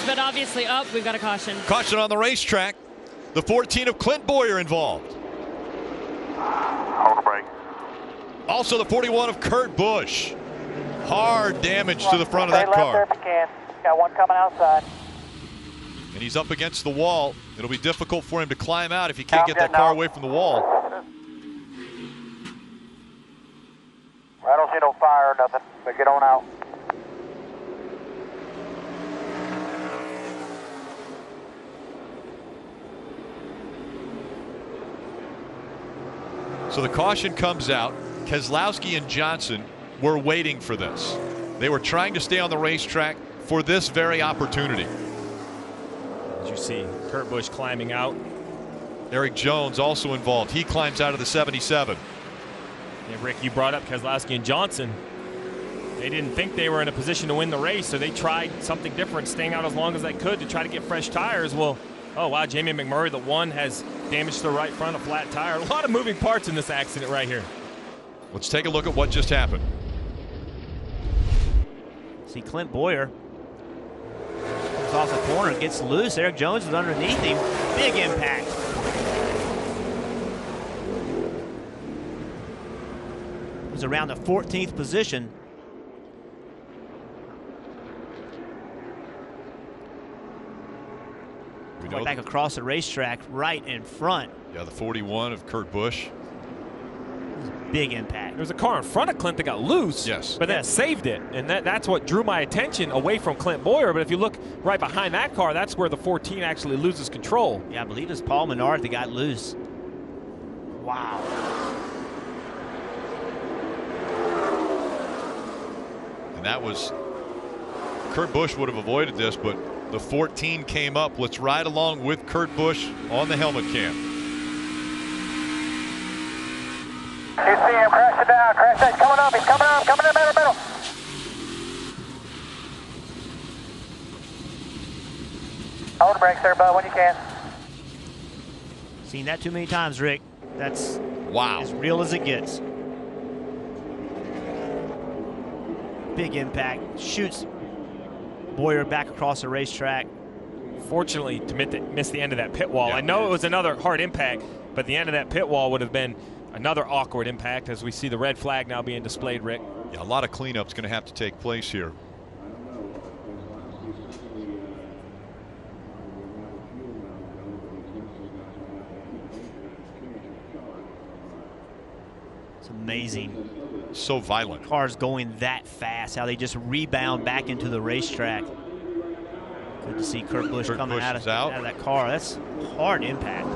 but obviously up. We've got a caution. Caution on the racetrack. The 14 of Clint Boyer involved. Hold the brake. Also the 41 of Kurt Busch. Hard damage to the front of that car. Stay left there if you can. Got one coming outside. And he's up against the wall. It'll be difficult for him to climb out if he can't get that car away from the wall. I don't see no fire or nothing, but get on out. So the caution comes out. Keselowski and Johnson were waiting for this. They were trying to stay on the racetrack for this very opportunity. As you see, Kurt Busch climbing out. Eric Jones also involved. He climbs out of the 77. Yeah, Rick, you brought up Keselowski and Johnson. They didn't think they were in a position to win the race, so they tried something different, staying out as long as they could to try to get fresh tires. Well, oh, wow, Jamie McMurray, the one, has damage to the right front, a flat tire. A lot of moving parts in this accident right here. Let's take a look at what just happened. See Clint Boyer comes off the corner, gets loose. Eric Jones is underneath him. Big impact. It was around the 14th position. Going back across the racetrack, right in front. Yeah, the 41 of Kurt Busch. Big impact. There was a car in front of Clint that got loose. Yes. But that saved it. And that's what drew my attention away from Clint Boyer. But if you look right behind that car, that's where the 14 actually loses control. Yeah, I believe it's Paul Menard that got loose. Wow. And that was, Kurt Busch would have avoided this, but the 14 came up. Let's ride along with Kurt Busch on the helmet cam. You see him crashing down. Crash test coming up. He's coming up. Coming in the middle. Hold the brakes there, bud, when you can. Seen that too many times, Rick. That's wow, as real as it gets. Big impact. Shoots Boyer back across the racetrack. Fortunately, to miss the end of that pit wall. Yeah, I know it was another hard impact, but the end of that pit wall would have been another awkward impact as we see the red flag now being displayed, Rick. Yeah, a lot of cleanup's going to have to take place here. It's amazing. So violent. Cars going that fast, how they just rebound back into the racetrack. Good to see Kurt Busch coming out of that car. That's hard impact.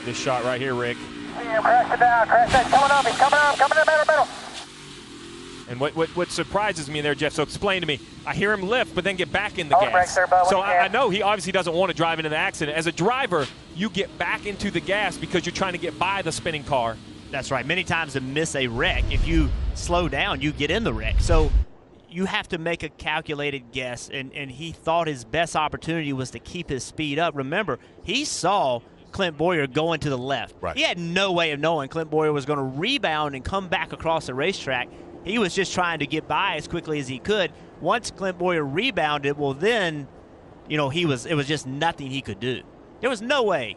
This shot right here, Rick. See him crashing down. Crash test coming up. He's coming up. Coming in the middle. And what surprises me there, Jeff, so explain to me, I hear him lift but then get back in the Hold the brakes gas. there, bud, So I know he obviously doesn't want to drive into the accident. As a driver, you get back into the gas because you're trying to get by the spinning car. That's right. Many times to miss a wreck, if you slow down, you get in the wreck. So you have to make a calculated guess, and he thought his best opportunity was to keep his speed up. Remember, he saw Clint Boyer going to the left. Right. He had no way of knowing Clint Boyer was going to rebound and come back across the racetrack. He was just trying to get by as quickly as he could. Once Clint Boyer rebounded, well then, you know, it was just nothing he could do. There was no way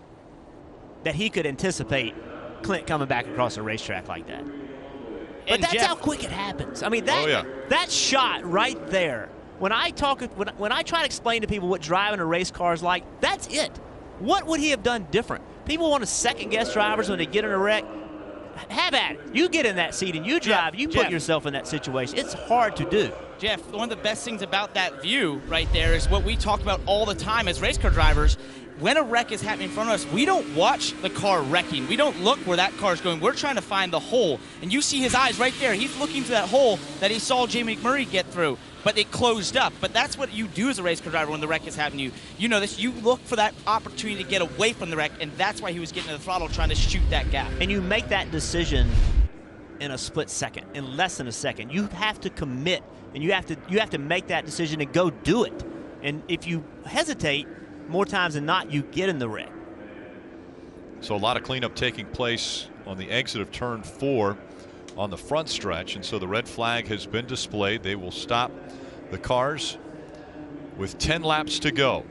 that he could anticipate Clint coming back across the racetrack like that. But that's Jeff, how quick it happens. I mean, that shot right there, when I try to explain to people what driving a race car is like, that's it. What would he have done different? People want to second-guess drivers when they get in a wreck. Have at it. You get in that seat and you drive. You put yourself in that situation. It's hard to do. Jeff, one of the best things about that view right there is what we talk about all the time as race car drivers. When a wreck is happening in front of us, we don't watch the car wrecking. We don't look where that car is going. We're trying to find the hole. And you see his eyes right there. He's looking to that hole that he saw Jamie McMurray get through. But it closed up. But that's what you do as a race car driver when the wreck is happening to you. You know this. You look for that opportunity to get away from the wreck, and that's why he was getting to the throttle trying to shoot that gap. And you make that decision in a split second, in less than a second. You have to commit, and you have to make that decision and go do it. And if you hesitate, more times than not, you get in the wreck. So a lot of cleanup taking place on the exit of turn 4. on the front stretch, and so the red flag has been displayed. They will stop the cars with 10 laps to go.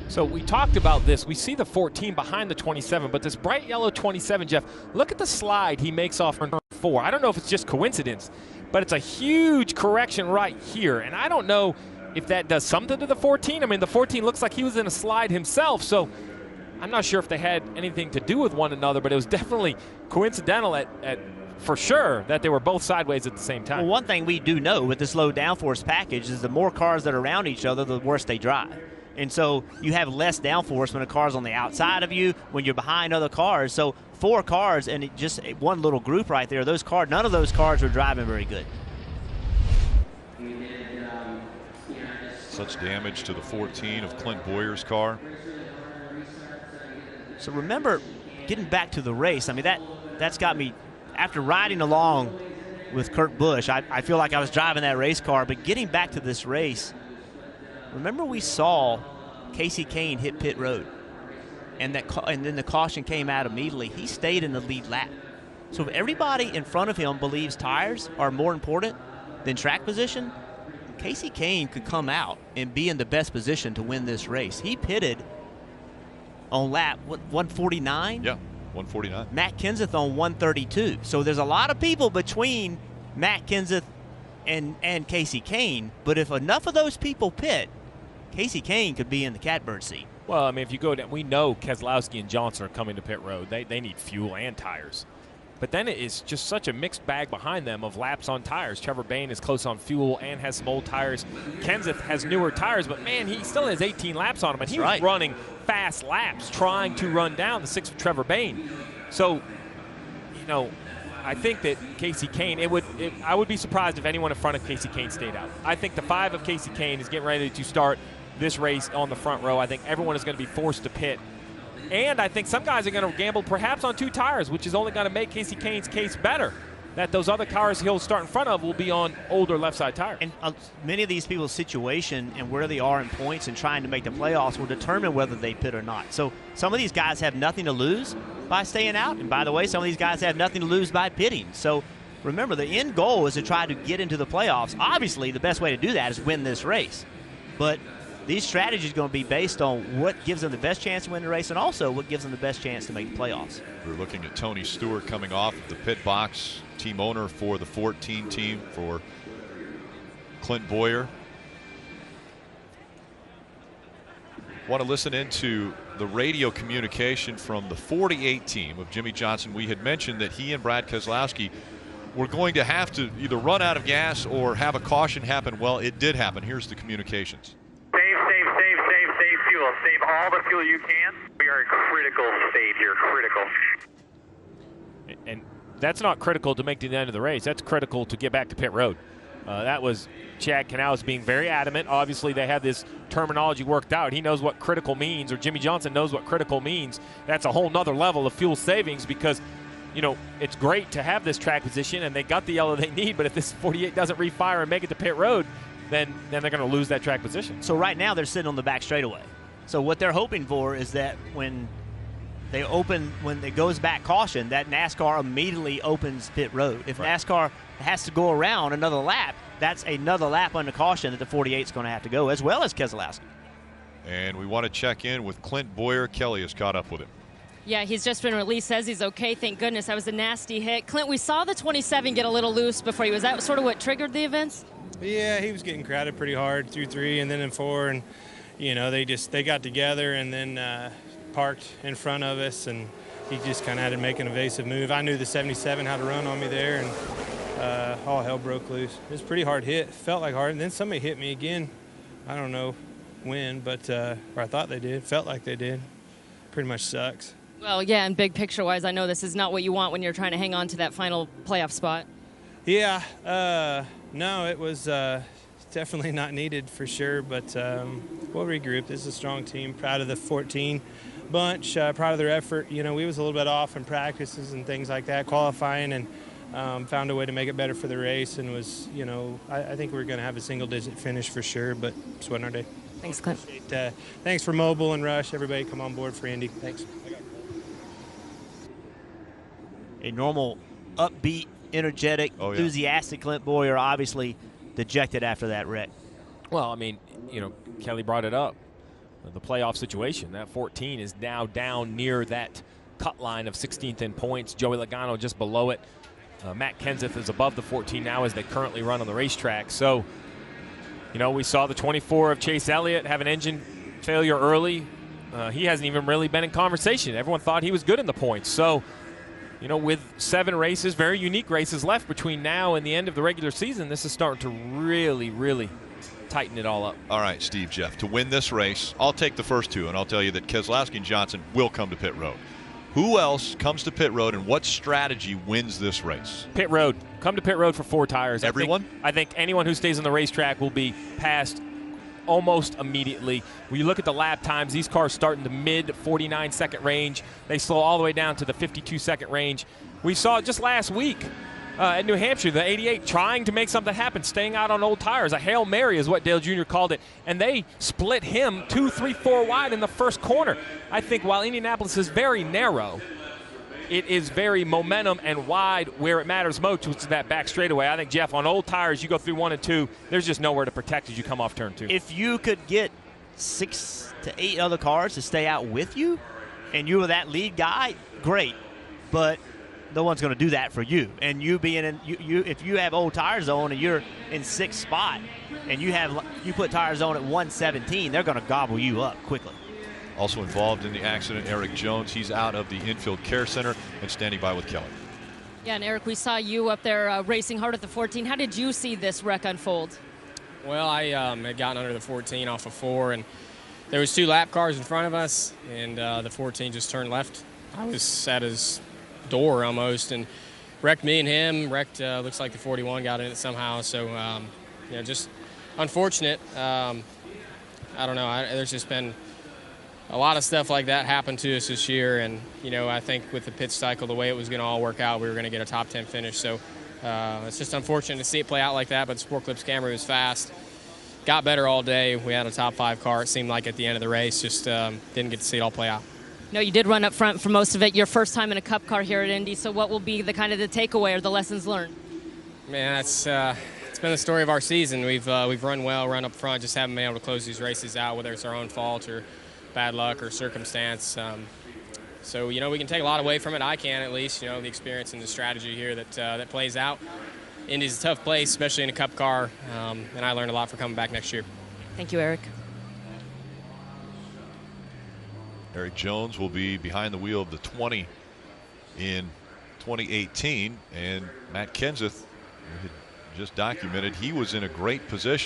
So we talked about this. We see the 14 behind the 27, but this bright yellow 27, Jeff, look at the slide he makes off turn 4. I don't know if it's just coincidence, but it's a huge correction right here. And I don't know if that does something to the 14. I mean, the 14 looks like he was in a slide himself, so I'm not sure if they had anything to do with one another, but it was definitely coincidental for sure that they were both sideways at the same time. Well, one thing we do know with this low downforce package is the more cars that are around each other, the worse they drive. And so you have less downforce when a car's on the outside of you, when you're behind other cars. So 4 cars and just one little group right there, those cars, none of those cars were driving very good. Such damage to the 14 of Clint Boyer's car. So remember, getting back to the race, I mean, that's got me, after riding along with Kurt Busch, I feel like I was driving that race car, but getting back to this race, remember we saw Casey Kane hit pit road, and then the caution came out immediately. He stayed in the lead lap. So if everybody in front of him believes tires are more important than track position, Casey Kane could come out and be in the best position to win this race. He pitted on lap 149? Yeah, 149. Matt Kenseth on 132. So there's a lot of people between Matt Kenseth and Casey Kane, but if enough of those people pit, Casey Kane could be in the catbird seat. Well, I mean, if you go down, we know Keselowski and Johnson are coming to pit road. They need fuel and tires. But then it is just such a mixed bag behind them of laps on tires. Trevor Bayne is close on fuel and has some old tires. Kenseth has newer tires, but man, he still has 18 laps on him, and he was running fast laps trying to run down the 6 of Trevor Bayne. So, you know, I think that Casey Kane, I would be surprised if anyone in front of Casey Kane stayed out. I think the 5 of Casey Kane is getting ready to start this race on the front row. I think everyone is going to be forced to pit. And I think some guys are going to gamble perhaps on 2 tires, which is only going to make Casey Kane's case better, that those other cars he'll start in front of will be on older left side tires. And many of these people's situation and where they are in points and trying to make the playoffs will determine whether they pit or not. So some of these guys have nothing to lose by staying out. And by the way, some of these guys have nothing to lose by pitting. So remember, the end goal is to try to get into the playoffs. Obviously, the best way to do that is win this race. But these strategies are going to be based on what gives them the best chance to win the race and also what gives them the best chance to make the playoffs. We're looking at Tony Stewart coming off of the pit box, team owner for the 14 team for Clint Bowyer. Want to listen into the radio communication from the 48 team of Jimmy Johnson. We had mentioned that he and Brad Keselowski were going to have to either run out of gas or have a caution happen. Well, it did happen. Here's the communications. Save fuel. Save all the fuel you can. We are in critical state here, critical. And that's not critical to make to the end of the race. That's critical to get back to pit road. That was Chad Canales being very adamant. Obviously, they had this terminology worked out. He knows what critical means, or Jimmy Johnson knows what critical means. That's a whole nother level of fuel savings because, you know, it's great to have this track position, and they got the yellow they need, but if this 48 doesn't refire and make it to pit road, then they're going to lose that track position. So right now they're sitting on the back straightaway. So what they're hoping for is that when it goes back caution, that NASCAR immediately opens pit road. If NASCAR has to go around another lap, that's another lap under caution that the 48 is going to have to go, as well as Keselowski. And we want to check in with Clint Bowyer. Kelly has caught up with him. Yeah, he's just been released, says he's okay, thank goodness. That was a nasty hit. Clint, we saw the 27 get a little loose before. Was that sort of what triggered the events? Yeah, he was getting crowded pretty hard through 3 and then in 4, and you know they got together and then parked in front of us, and he just kind of had to make an evasive move. I knew the 77 had to run on me there, and all hell broke loose. It was a pretty hard hit. Felt like hard, and then somebody hit me again. I don't know when, but or I thought they did. Felt like they did. Pretty much sucks. Well, yeah, and big picture-wise, I know this is not what you want when you're trying to hang on to that final playoff spot. Yeah, no, it was definitely not needed for sure, but we'll regroup. This is a strong team. Proud of the 14 bunch, proud of their effort. You know, we was a little bit off in practices and things like that, qualifying, and found a way to make it better for the race, and was, you know, I think we're going to have a single-digit finish for sure, but it's won our day. Thanks, Clint. Thanks for Mobile and Rush. Everybody come on board for Indy. Thanks. a normal, upbeat, energetic, enthusiastic Clint Boyer obviously dejected after that wreck. Well, I mean, you know, Kelly brought it up. The playoff situation, that 14 is now down near that cut line of 16th in points. Joey Logano just below it. Matt Kenseth is above the 14 now as they currently run on the racetrack. So, you know, we saw the 24 of Chase Elliott have an engine failure early. He hasn't even really been in conversation. Everyone thought he was good in the points. So, you know, with 7 races, very unique races left between now and the end of the regular season, this is starting to really, really tighten it all up. All right, Steve, Jeff, to win this race, I'll take the first 2, and I'll tell you that Keselowski and Johnson will come to pit road. Who else comes to pit road, and what strategy wins this race? Pit road. Come to pit road for 4 tires. Everyone? I think anyone who stays on the racetrack will be passed almost immediately. When you look at the lap times, these cars start in the mid 49-second range. They slow all the way down to the 52-second range. We saw just last week at New Hampshire, the 88 trying to make something happen, staying out on old tires. A Hail Mary is what Dale Jr. called it. And they split him 2, 3, 4 wide in the first corner. I think while Indianapolis is very narrow, it is very momentum and wide where it matters most, which is that back straightaway. I think, Jeff, on old tires, you go through 1 and 2, there's just nowhere to protect as you come off turn 2. If you could get 6 to 8 other cars to stay out with you, and you were that lead guy, great. But no one's going to do that for you. And you being in, if you have old tires on and you're in 6th spot, and you put tires on at 117, they're going to gobble you up quickly. Also involved in the accident, Eric Jones. He's out of the infield care center and standing by with Kelly. Yeah, and Eric, we saw you up there racing hard at the 14. How did you see this wreck unfold? Well, I had gotten under the 14 off of 4, and there was 2 lap cars in front of us, and the 14 just turned left. I was at his door almost, and wrecked me and him. Wrecked, looks like the 41 got in it somehow. So, you know, just unfortunate. I don't know. There's just been a lot of stuff like that happen to us this year, and you know, I think with the pit cycle, the way it was going to all work out, we were going to get a top 10 finish. So it's just unfortunate to see it play out like that. But Sport Clips Camry was fast, got better all day. We had a top 5 car. It seemed like at the end of the race, just didn't get to see it all play out. No, you did run up front for most of it. Your first time in a Cup car here at Indy. So what will be the kind of the takeaway or the lessons learned? Man, it's been the story of our season. We've run well, run up front, just haven't been able to close these races out, whether it's our own fault or bad luck or circumstance. So, you know, we can take a lot away from it. I can, at least, you know, the experience and the strategy here that plays out. Indy's a tough place, especially in a Cup car, and I learned a lot for coming back next year. Thank you, Eric. Eric Jones will be behind the wheel of the 20 in 2018, and Matt Kenseth, just documented, he was in a great position.